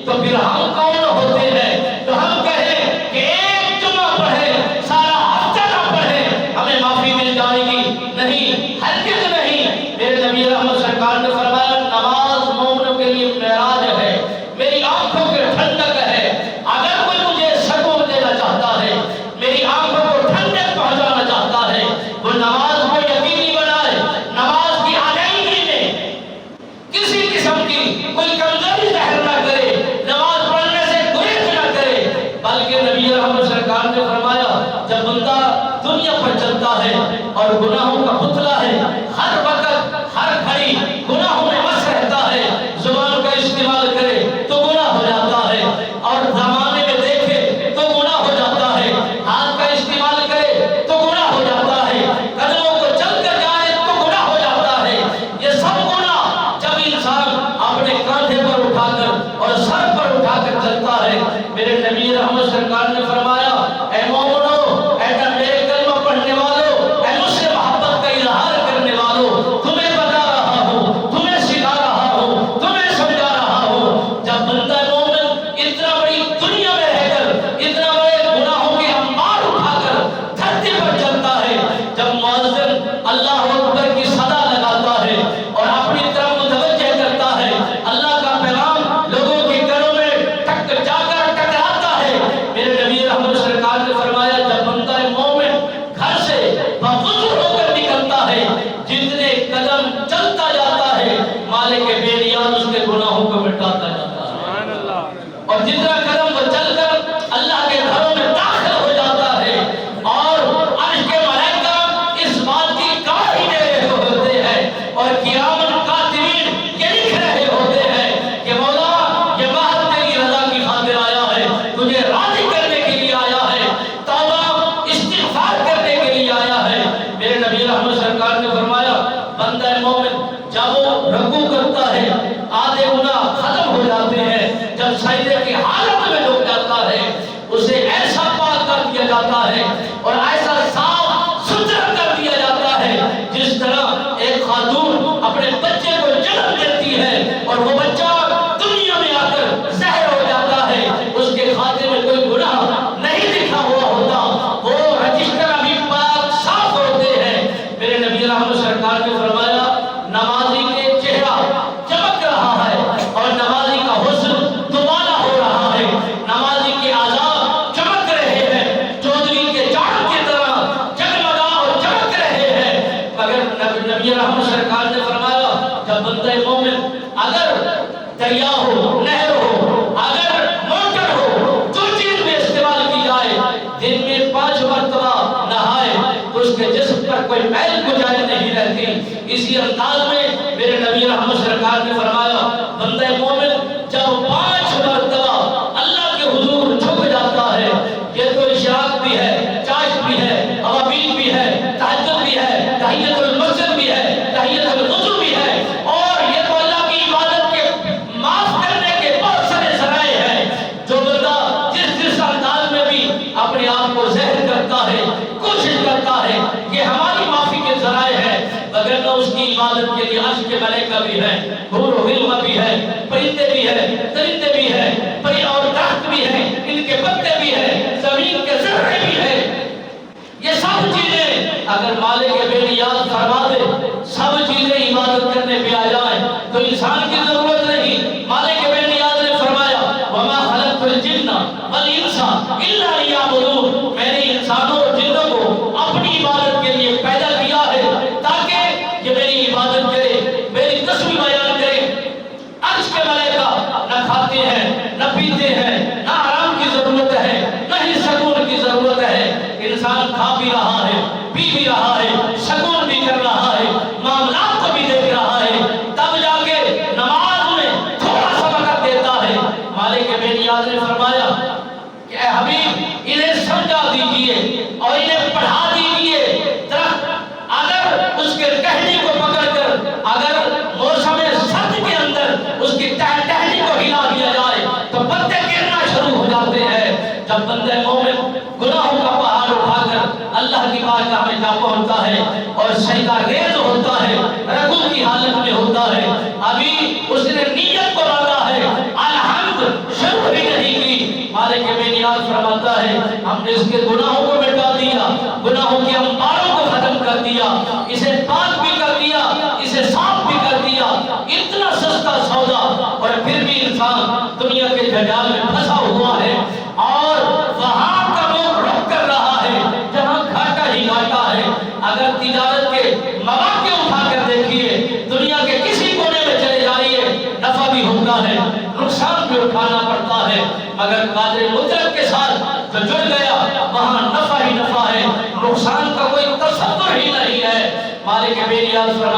تو پھر ہم کون ہوتے ہیں تو ہم کہیں کہ ایک جمعہ پڑھے سارا ہفتہ نہ پڑھے ہمیں معافی مل جائے گی؟ نہیں، ہرگز نہیں۔ میرے نبی رحمت سرکار نے فرمایا نماز مومنوں کے لیے معراج ہے، میری آنکھوں کی ٹھنڈک ہے۔ اگر کوئی مجھے سکون دینا چاہتا ہے، میری آنکھوں کو ٹھنڈک پہنچانا چاہتا ہے، وہ نماز کو یقینی بنائے، نماز کی ادائیگی میں کسی قسم کی کوئی کمزوری ظاہر نہ کرے، نماز پڑھنے سے گریز نہ کرے، بلکہ نبی رحمت سرکار نے فرمایا جب بندہ دنیا پر چلتا ہے اور گناہوں کا پتلا ہے، ہر وقت ہر گھڑی گناہوں میں مست رہتا ہے، زبان کا استعمال کرے تو گناہ ہو جاتا ہے، اور زمانے میں دیکھے تو گناہ ہو جاتا ہے، ہاتھ کا استعمال کرے تو گناہ ہو جاتا ہے، قدموں کو چل کر جائے تو گناہ ہو جاتا ہے۔ یہ سب گناہ جب انسان اپنے کاندھے پر اٹھا کر اور سر پر اٹھا کر چلتا ہے، میرے نبی رحمت سرکار نے فرمایا اے مومنو، اے میرے کلمہ پڑھنے والو، اے مجھ سے محبت کا اظہار کرنے والو، تمہیں بتا رہا ہوں، تمہیں سکھا رہا ہوں، تمہیں سمجھا رہا ہوں، جب بندہ مومن اتنا بڑی دنیا میں رہ کر اتنا بڑے گناہوں کے انبار اٹھا کر دھرتی پر چلتا ہے، جب مؤذن اللہ اکبر کی صدا لگاتا ہے اور اپنی طرف متوجہ کرتا ہے، اللہ کا پیغام لوگوں کے گھروں میں جا کر ٹکراتا ہے، میرے نبی رحمت سرکار نے فرمایا جب بندہ مومن گھر سے بوضو ہو کر نکلتا ہے، جتنے قدم چلتا جاتا ہے مالک بے نیاز اس کے گناہوں کو مٹاتا جاتا ہے، اور جتنا قدم وہ چل کر اللہ کے گھروں میں داخل ہو جاتا ہے، اور عرش کے ملائکہ اس بات کی گواہی دے رہے ہوتے ہیں اور قیامت کاتبین یہ لکھ رہے ہوتے ہیں کہ مولا یہ محض تیری رضا کی خاطر آیا ہے، تجھے راضی کرنے کے لیے آیا ہے، توبہ استغفار کرنے کے لیے آیا ہے۔ میرے نبی رحمت سرکار نے فرمایا بندہ مومن جب وہ رکوع کرتا ہے آدھے گناہ ختم ہو جاتے ہیں، جب سجدے کی حالت میں ڈوب جاتا ہے اسے ایسا پاک کر دیا جاتا ہے اور ایسا صاف ستھرا کر دیا جاتا ہے جس طرح ایک خاتون اپنے بچے کو جنم دیتی ہے اور وہ بچہ دنیا میں آ کر زہر ہو جاتا ہے، اس کے خاتے میں کوئی گناہ نہیں لکھا ہوا ہوتا، وہ رجسٹر ابھی پاک صاف ہوتے ہیں۔ میرے نبی رحمت سرکار نے فرمایا نمازی کے چہرہ چمک رہا ہے اور نمازی کا حسن دوبارہ ہو رہا ہے، نمازی کے اعضاء چمک رہے ہیں، چودھری کے چاند کی طرح جگمگا اور چمک رہے ہیں، مگر نبی رحمت سرکار نے فرمایا جب بندہ مومن اگر دریا ہو، نہر ہو، اگر موٹر ہو، جو چیز بھی استعمال کی جائے، دن میں 5 مرتبہ نہائے تو اس کے جسم پر کوئی میل گزاری نہیں رہتی۔ اسی انداز میں میرے نبی رحمت سرکار نے فرمایا بندہ مومن جب 5 مرتبہ اللہ کے حضور جھک جاتا ہے، یہ تو اشراق بھی ہے، چاشت بھی ہے، اوابین بھی ہے، تہجد بھی ہے، تحیت المسجد بھی ہے، تحیت الوضو بھی ہے، اور یہ تو اللہ کی عبادت کے معاف کرنے کے بہت سارے ذرائع ہیں۔ جو بندہ جس انداز میں بھی اپنے آپ کو ظاہر کرتا ہے، کوشش کرتا ہے، یہ ہماری معافی کے ذرائع ہیں، وگرنہ اس کی عبادت کے لیے عرش کے ملائکہ بھی ہیں، حور و غلمہ بھی ہیں، پرندے بھی ہیں، درندے بھی ہیں، پری اور درخت بھی ہیں، ان کے پتے بھی ہیں، زمین کے ذرے بھی ہیں۔ یہ سب چیزیں اگر مالک بے نیاز فرما دے، سب چیزیں عبادت کرنے پہ آ جائیں تو انسان کی ضرورت نہیں۔ مالک بے نیاز نے فرمایا وَمَا خَلَقْتُ الْجِنَّ وَالْإِنسَ إِلَّا لِيَعْبُدُونِ، میں نے انسانوں اور جنوں کو اپنی عبادت کے لیے پیدا کیا ہے تاکہ یہ میری عبادت کرے، میری تسبیح بیان کرے۔ عرش کے ملائکہ نہ کھاتے ہیں، نہ پیتے ہیں، نہ آرام کی ضرورت ہے، نہ ہی سکون کی ضرورت ہے، انسان کھا بھی رہا ہے، پی بھی رہا ہے، سکون بھی کر رہا ہے، معاملات کو بھی دیکھ رہا ہے، تب جا کے نماز میں تھوڑا سا وقت دیتا ہے۔ مالک بے نیاز نے فرمایا کہ اے حبیب انہیں سمجھا دیجئے اور انہیں پڑھا دیجئے، درخت اگر اس کے ٹہنی کو پکڑ کر اگر موسم سرد کے اندر اس کی ٹہنی کو ہلا دیا جائے تو پتے گرنا شروع ہو جاتے ہیں۔ جب بندہ مومن گناہوں کا پہاڑ اٹھا کر اللہ کی بارگاہ میں جا پہنچتا ہے اور سجدہ ریز ہوتا ہے، رکوع کی حالت میں ہوتا ہے، ابھی اس نے نیت کو لانا ہے الحمد نیاز فرماتا ہے ہم نے اس کے گناہوں کو مٹا دیا، گناہوں کے امباروں کو ختم کر دیا، اسے پاک بھی کر دیا، اسے صاف بھی کر دیا۔ اتنا سستا سودا، اور پھر بھی انسان دنیا کے جنجال میں پھنسا ہوا ہے اور وہاں کا وہ رخ کر رہا ہے جہاں گھاٹا ہی گھاٹا ہے۔ اگر تجارت کے مواقع اٹھا کر دیکھیے، دنیا کے کسی کونے میں چلے جائیے، نفع بھی ہوتا ہے، نقصان بھی اٹھانا پڑتا ہے، مگر قادر مطلق کے ساتھ جو جڑ گیا وہاں نفع ہی نفع ہے، نقصان کا کوئی تصور ہی نہیں ہے۔ مالک بے نیاز فرماتا